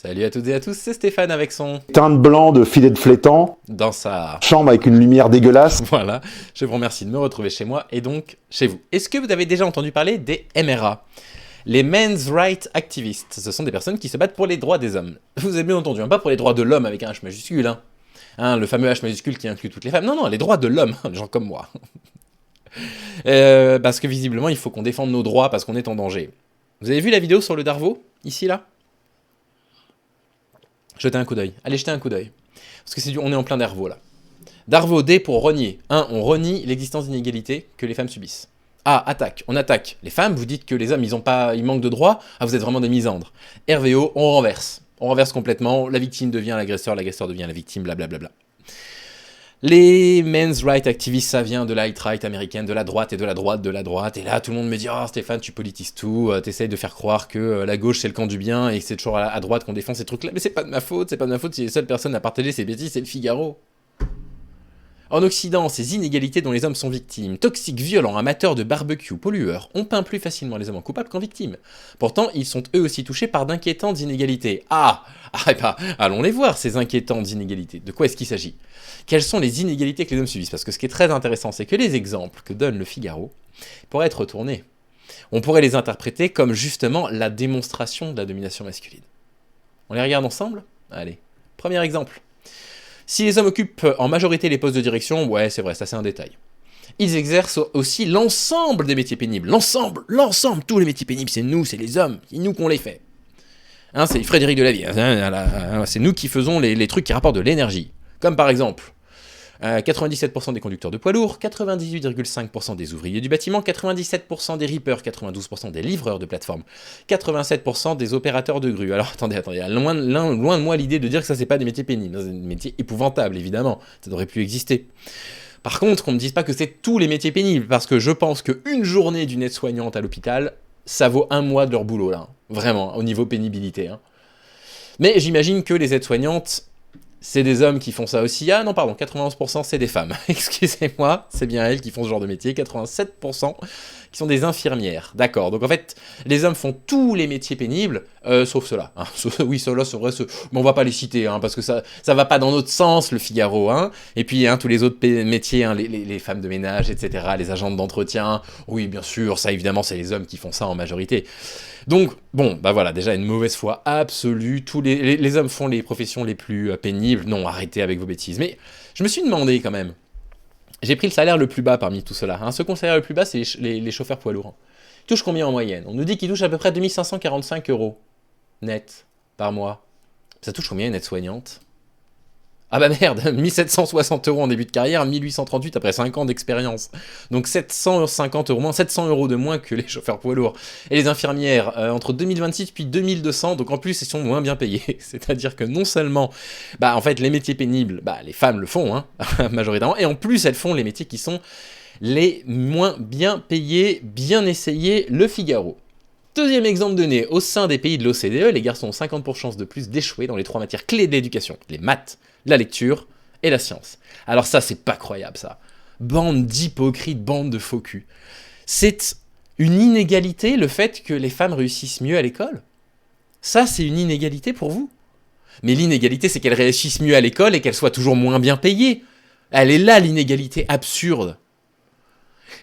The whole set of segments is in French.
Salut à toutes et à tous, c'est Stéphane avec son... Teinte blanc de filet de flétan, dans sa... chambre avec une lumière dégueulasse. Voilà, je vous remercie de me retrouver chez moi et donc chez vous. Est-ce que vous avez déjà entendu parler des MRA? Les Men's Rights Activists, ce sont des personnes qui se battent pour les droits des hommes. Vous avez bien entendu, hein, pas pour les droits de l'homme avec un H majuscule, le fameux H majuscule qui inclut toutes les femmes. Non, non, les droits de l'homme, des gens comme moi. Parce que visiblement, il faut qu'on défende nos droits parce qu'on est en danger. Vous avez vu la vidéo sur le Darvo, ici, là? Jetez un coup d'œil. Allez, jetez un coup d'œil. Parce que on est en plein Darvo, là. Darvo, D pour renier. 1. On renie l'existence d'inégalités que les femmes subissent. A. Attaque. On attaque les femmes, vous dites que les hommes, ils manquent de droits. Ah, vous êtes vraiment des misandres. RVO, on renverse. On renverse complètement. La victime devient l'agresseur devient la victime, blablabla. Les men's rights activists, ça vient de la alt-right américaine, de la droite et de la droite, de la droite. Et là, tout le monde me dit « Oh Stéphane, tu politises tout, t'essayes de faire croire que la gauche c'est le camp du bien et que c'est toujours à droite qu'on défend ces trucs-là. » Mais c'est pas de ma faute, si les seules personnes à partager ces bêtises, c'est le Figaro. En Occident, ces inégalités dont les hommes sont victimes, toxiques, violents, amateurs de barbecue, pollueurs, on peint plus facilement les hommes en coupables qu'en victimes. Pourtant, ils sont eux aussi touchés par d'inquiétantes inégalités. Allons les voir, ces inquiétantes inégalités. De quoi est-ce qu'il s'agit? Quelles sont les inégalités que les hommes subissent? Parce que ce qui est très intéressant, c'est que les exemples que donne le Figaro pourraient être retournés. On pourrait les interpréter comme justement la démonstration de la domination masculine. On les regarde ensemble? Allez, premier exemple. Si les hommes occupent en majorité les postes de direction, ouais, c'est vrai, ça c'est un détail. Ils exercent aussi l'ensemble des métiers pénibles. L'ensemble, tous les métiers pénibles, c'est nous, c'est les hommes, c'est nous qu'on les fait. C'est Frédéric Delavie, c'est nous qui faisons les trucs qui rapportent de l'énergie. Comme par exemple, 97% des conducteurs de poids lourds, 98,5% des ouvriers du bâtiment, 97% des rippers, 92% des livreurs de plateforme, 87% des opérateurs de grue. Alors attendez, loin de moi l'idée de dire que ça c'est pas des métiers pénibles, c'est des métiers épouvantables évidemment, ça n'aurait plus exister. Par contre, qu'on me dise pas que c'est tous les métiers pénibles, parce que je pense qu'une journée d'une aide-soignante à l'hôpital, ça vaut un mois de leur boulot là, vraiment, au niveau pénibilité. Mais j'imagine que les aides-soignantes, c'est des hommes qui font ça aussi. Ah non, pardon, 91% c'est des femmes. Excusez-moi, c'est bien elles qui font ce genre de métier. 87% qui sont des infirmières. D'accord, donc en fait, les hommes font tous les métiers pénibles, sauf ceux-là. Oui, ceux-là, c'est vrai, mais on va pas les citer, parce que ça va pas dans notre sens, le Figaro. Et puis, tous les autres métiers, les femmes de ménage, etc., les agentes d'entretien. Oui, bien sûr, ça évidemment, c'est les hommes qui font ça en majorité. Donc, bon, bah voilà, déjà une mauvaise foi absolue. Tous les hommes font les professions les plus pénibles. Non, arrêtez avec vos bêtises. Mais je me suis demandé quand même. J'ai pris le salaire le plus bas parmi tout cela. Ceux qui ont le salaire le plus bas, c'est les chauffeurs poids lourds. Ils touchent combien en moyenne? On nous dit qu'ils touchent à peu près 2545 € net par mois. Ça touche combien une aide-soignante? Ah bah merde, 1760 € en début de carrière, 1838 après 5 ans d'expérience. Donc 750 € moins, 700 € de moins que les chauffeurs poids lourds. Et les infirmières, entre 2026 puis 2200, donc en plus ils sont moins bien payés. C'est-à-dire que non seulement, en fait les métiers pénibles, les femmes le font, majoritairement, et en plus elles font les métiers qui sont les moins bien payés, bien essayés, le Figaro. Deuxième exemple donné, au sein des pays de l'OCDE, les garçons ont 50% de chances de plus d'échouer dans les 3 matières clés de l'éducation, les maths, la lecture et la science. Alors ça, c'est pas croyable, ça. Bande d'hypocrites, bande de faux culs. C'est une inégalité, le fait que les femmes réussissent mieux à l'école? Ça, c'est une inégalité pour vous? Mais l'inégalité, c'est qu'elles réussissent mieux à l'école et qu'elles soient toujours moins bien payées. Elle est là, l'inégalité absurde.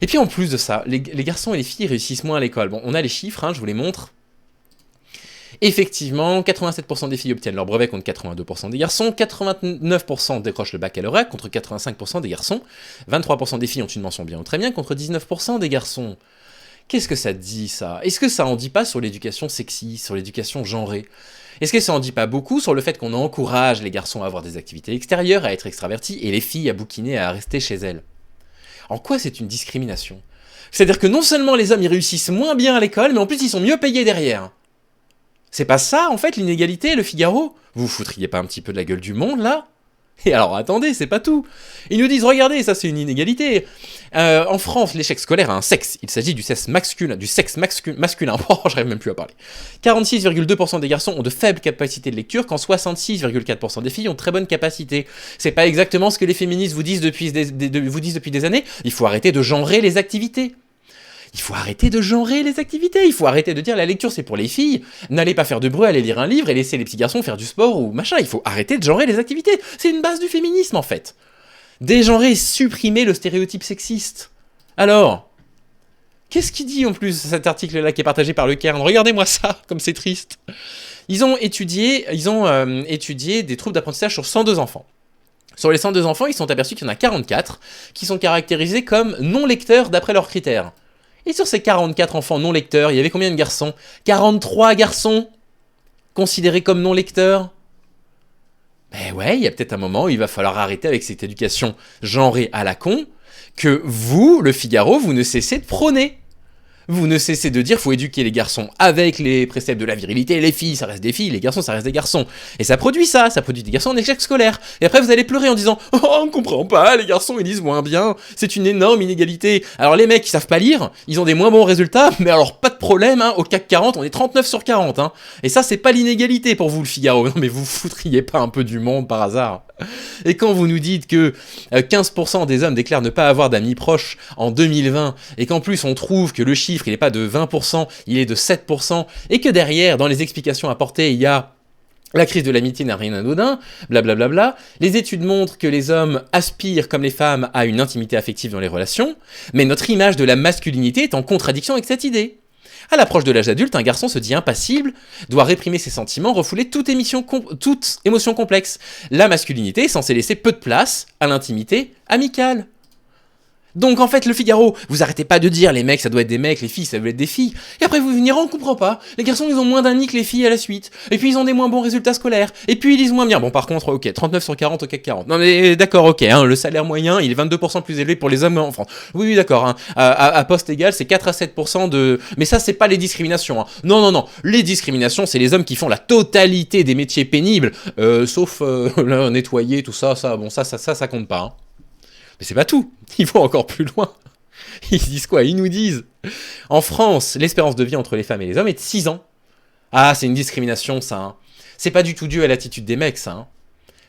Et puis en plus de ça, les garçons et les filles réussissent moins à l'école. Bon, on a les chiffres, je vous les montre. Effectivement, 87% des filles obtiennent leur brevet contre 82% des garçons, 89% décrochent le baccalauréat contre 85% des garçons, 23% des filles ont une mention bien ou très bien contre 19% des garçons. Qu'est-ce que ça dit, ça? Est-ce que ça en dit pas sur l'éducation sexy, sur l'éducation genrée? Est-ce que ça en dit pas beaucoup sur le fait qu'on encourage les garçons à avoir des activités extérieures, à être extravertis, et les filles à bouquiner, à rester chez elles? En quoi c'est une discrimination? C'est-à-dire que non seulement les hommes ils réussissent moins bien à l'école, mais en plus ils sont mieux payés derrière. C'est pas ça, en fait, l'inégalité, le Figaro? Vous vous foutriez pas un petit peu de la gueule du monde, là? Et alors, attendez, c'est pas tout. Ils nous disent, regardez, ça c'est une inégalité. En France, l'échec scolaire a un sexe. Il s'agit du sexe masculin. Oh, j'arrive même plus à parler. 46,2% des garçons ont de faibles capacités de lecture, quand 66,4% des filles ont de très bonnes capacités. C'est pas exactement ce que les féministes vous disent depuis des années. Il faut arrêter de genrer les activités. Il faut arrêter de genrer les activités, il faut arrêter de dire la lecture c'est pour les filles, n'allez pas faire de bruit, allez lire un livre et laissez les petits garçons faire du sport ou machin, il faut arrêter de genrer les activités, c'est une base du féminisme en fait. Dégenrer et supprimer le stéréotype sexiste. Alors, qu'est-ce qu'il dit en plus cet article-là qui est partagé par le Cairn? Regardez-moi ça, comme c'est triste. Ils ont étudié des troubles d'apprentissage sur 102 enfants. Sur les 102 enfants, ils sont aperçus qu'il y en a 44 qui sont caractérisés comme non-lecteurs d'après leurs critères. Et sur ces 44 enfants non-lecteurs, il y avait combien de garçons? 43 garçons considérés comme non-lecteurs. Ben ouais, il y a peut-être un moment où il va falloir arrêter avec cette éducation genrée à la con que vous, le Figaro, vous ne cessez de prôner. Vous ne cessez de dire faut éduquer les garçons avec les préceptes de la virilité, les filles ça reste des filles, les garçons ça reste des garçons. Et ça produit des garçons en échec scolaire. Et après vous allez pleurer en disant oh on comprend pas, les garçons ils lisent moins bien, c'est une énorme inégalité. Alors les mecs qui savent pas lire, ils ont des moins bons résultats, mais alors pas de problème, hein, au CAC 40 on est 39 sur 40. Hein. Et ça c'est pas l'inégalité pour vous le Figaro, non mais vous foutriez pas un peu du monde par hasard. Et quand vous nous dites que 15% des hommes déclarent ne pas avoir d'amis proches en 2020, et qu'en plus on trouve que le chiffre il n'est pas de 20%, il est de 7%, et que derrière, dans les explications apportées, il y a la crise de l'amitié n'a rien d'anodin, blablabla, les études montrent que les hommes aspirent comme les femmes à une intimité affective dans les relations, mais notre image de la masculinité est en contradiction avec cette idée. À l'approche de l'âge adulte, un garçon se dit impassible, doit réprimer ses sentiments, refouler toute émotion complexe. La masculinité est censée laisser peu de place à l'intimité amicale. Donc en fait, le Figaro, vous arrêtez pas de dire les mecs ça doit être des mecs, les filles ça doit être des filles, et après vous venez on comprend pas, les garçons ils ont moins d'un nid que les filles à la suite, et puis ils ont des moins bons résultats scolaires, et puis ils lisent moins bien. Bon par contre, ok, 39 sur 40 au CAC 40. Non mais d'accord, ok, hein, le salaire moyen il est 22% plus élevé pour les hommes en France. Oui d'accord, hein, à poste égal c'est 4 à 7% de... Mais ça c'est pas les discriminations. Hein. Non, les discriminations c'est les hommes qui font la totalité des métiers pénibles, sauf nettoyer, tout ça, bon ça compte pas. Hein. Mais c'est pas tout, ils vont encore plus loin. Ils disent quoi? Ils nous disent, en France, l'espérance de vie entre les femmes et les hommes est de 6 ans. Ah, c'est une discrimination, ça. Hein. C'est pas du tout dû à l'attitude des mecs, ça. Hein.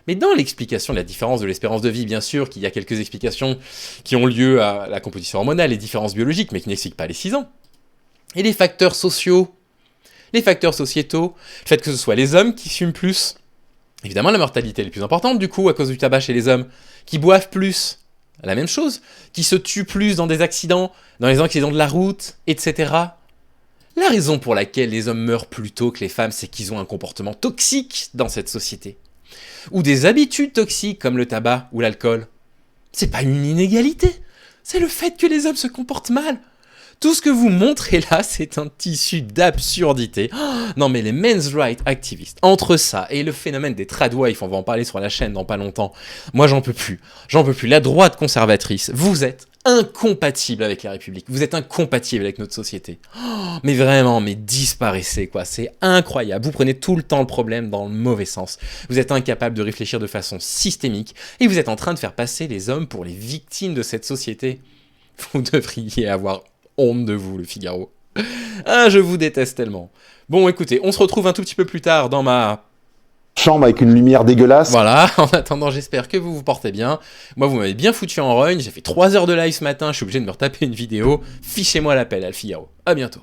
Mais dans l'explication de la différence de l'espérance de vie, bien sûr qu'il y a quelques explications qui ont lieu à la composition hormonale, les différences biologiques, mais qui n'expliquent pas les 6 ans. Et les facteurs sociaux, les facteurs sociétaux, le fait que ce soit les hommes qui fument plus. Évidemment, la mortalité est la plus importante, du coup, à cause du tabac chez les hommes, qui boivent plus. La même chose, qui se tuent plus dans des accidents de la route, etc. La raison pour laquelle les hommes meurent plus tôt que les femmes, c'est qu'ils ont un comportement toxique dans cette société. Ou des habitudes toxiques comme le tabac ou l'alcool. C'est pas une inégalité, c'est le fait que les hommes se comportent mal. Tout ce que vous montrez là, c'est un tissu d'absurdité. Oh, non mais les men's rights activistes, entre ça et le phénomène des tradwives, on va en parler sur la chaîne dans pas longtemps, moi j'en peux plus. La droite conservatrice, vous êtes incompatible avec la République, vous êtes incompatible avec notre société. Oh, mais vraiment, mais disparaissez quoi, c'est incroyable. Vous prenez tout le temps le problème dans le mauvais sens. Vous êtes incapable de réfléchir de façon systémique et vous êtes en train de faire passer les hommes pour les victimes de cette société. Vous devriez avoir honte de vous, le Figaro. Ah, je vous déteste tellement. Bon, écoutez, on se retrouve un tout petit peu plus tard dans ma chambre avec une lumière dégueulasse. Voilà, en attendant, j'espère que vous vous portez bien. Moi, vous m'avez bien foutu en rogne. J'ai fait 3 heures de live ce matin, je suis obligé de me retaper une vidéo. Fichez-moi la paix, le Figaro. À bientôt.